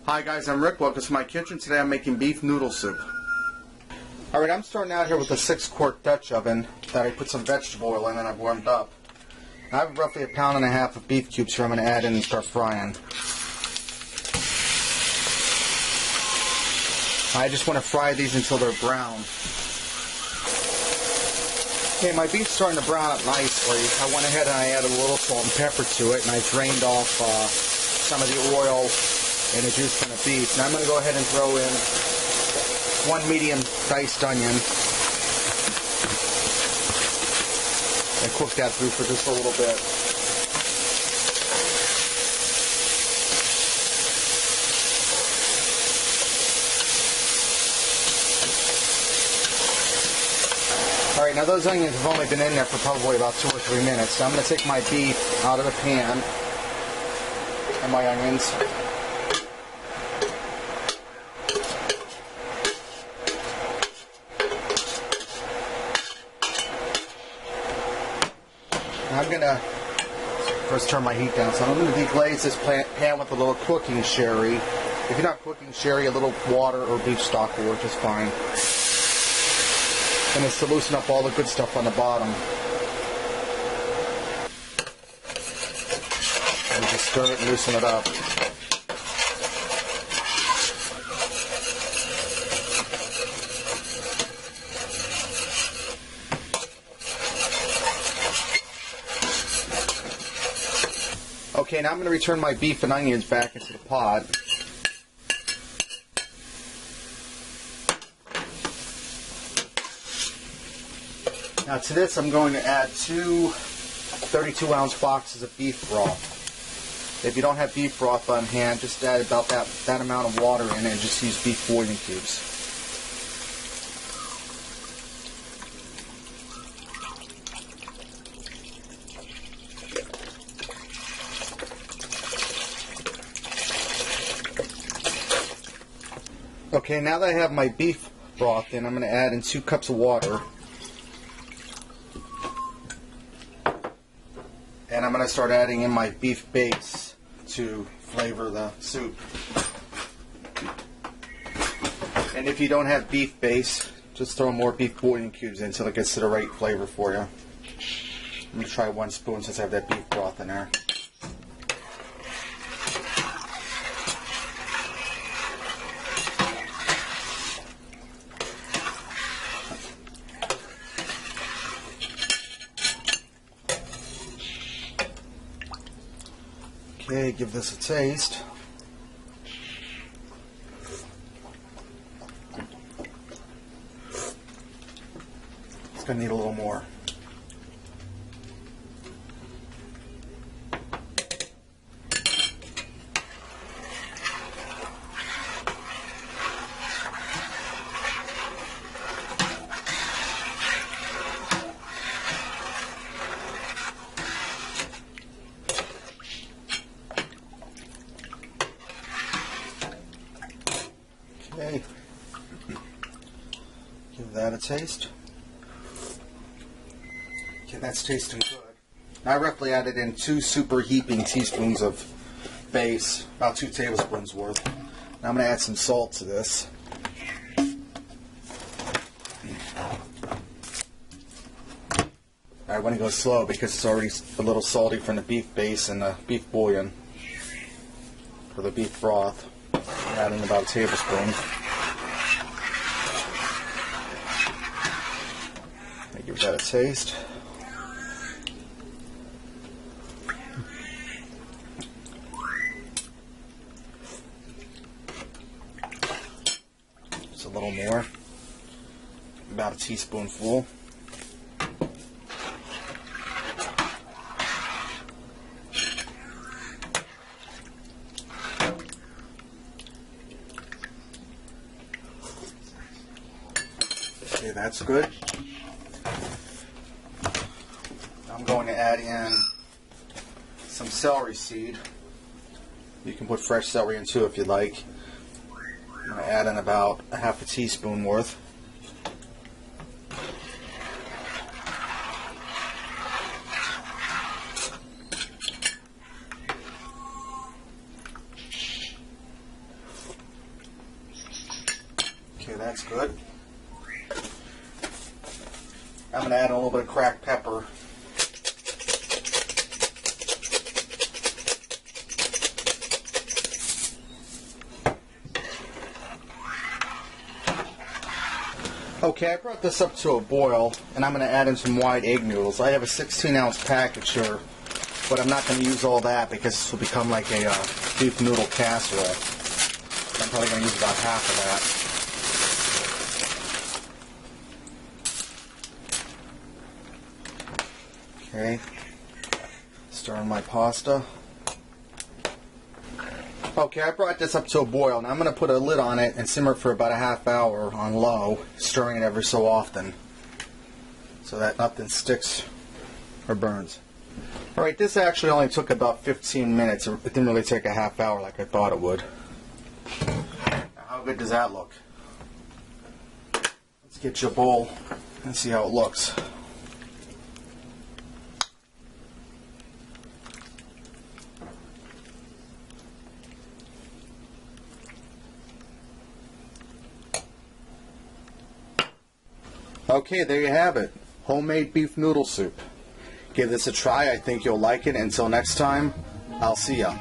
Hi guys, I'm Rick. Welcome to my kitchen. Today I'm making beef noodle soup. Alright, I'm starting out here with a 6-quart Dutch oven that I put some vegetable oil in and I've warmed up. I have roughly 1.5 pounds of beef cubes here I'm going to add in and start frying. I just want to fry these until they're brown. Okay, my beef's starting to brown up nicely. I went ahead and I added a little salt and pepper to it, and I drained off some of the oil and the juice from the beef. Now I'm going to go ahead and throw in 1 medium diced onion and cook that through for just a little bit. Alright, now those onions have only been in there for probably about 2 or 3 minutes. So I'm going to take my beef out of the pan and my onions. I'm going to first turn my heat down. So I'm going to deglaze this pan with a little cooking sherry. If you're not cooking sherry, a little water or beef stock will work just fine. And it's to loosen up all the good stuff on the bottom. And just stir it and loosen it up. Okay, now I'm going to return my beef and onions back into the pot. Now to this I'm going to add 2 32-ounce boxes of beef broth. If you don't have beef broth on hand, just add about that amount of water in it and just use beef bouillon cubes. Okay, now that I have my beef broth in, I'm going to add in 2 cups of water. And I'm going to start adding in my beef base to flavor the soup. And if you don't have beef base, just throw more beef bouillon cubes in until it gets to the right flavor for you. I'm going to try 1 spoon since I have that beef broth in there. Okay, give this a taste. It's going to need a little more. Okay, give that a taste. Okay, that's tasting good. I roughly added in 2 super heaping teaspoons of base, about 2 tablespoons worth. Now I'm going to add some salt to this. I want to go slow because it's already a little salty from the beef base and the beef bouillon, or the beef broth. Adding about a tablespoon. Give that a taste. Just a little more. About a teaspoonful. Okay, that's good. I'm going to add in some celery seed. You can put fresh celery in too if you like. I'm going to add in about a half a teaspoon worth. Okay, that's good. I'm going to add a little bit of cracked pepper. Okay, I brought this up to a boil, and I'm going to add in some white egg noodles. I have a 16-ounce package here, but I'm not going to use all that because this will become like a beef noodle casserole. I'm probably going to use about half of that. Okay, stirring my pasta. Okay, I brought this up to a boil, and I'm going to put a lid on it and simmer for about a half hour on low, stirring it every so often so that nothing sticks or burns. Alright, this actually only took about 15 minutes. It didn't really take a half hour like I thought it would. Now, how good does that look? Let's get you a bowl and see how it looks. Okay, there you have it. Homemade beef noodle soup. Give this a try. I think you'll like it. Until next time, I'll see ya.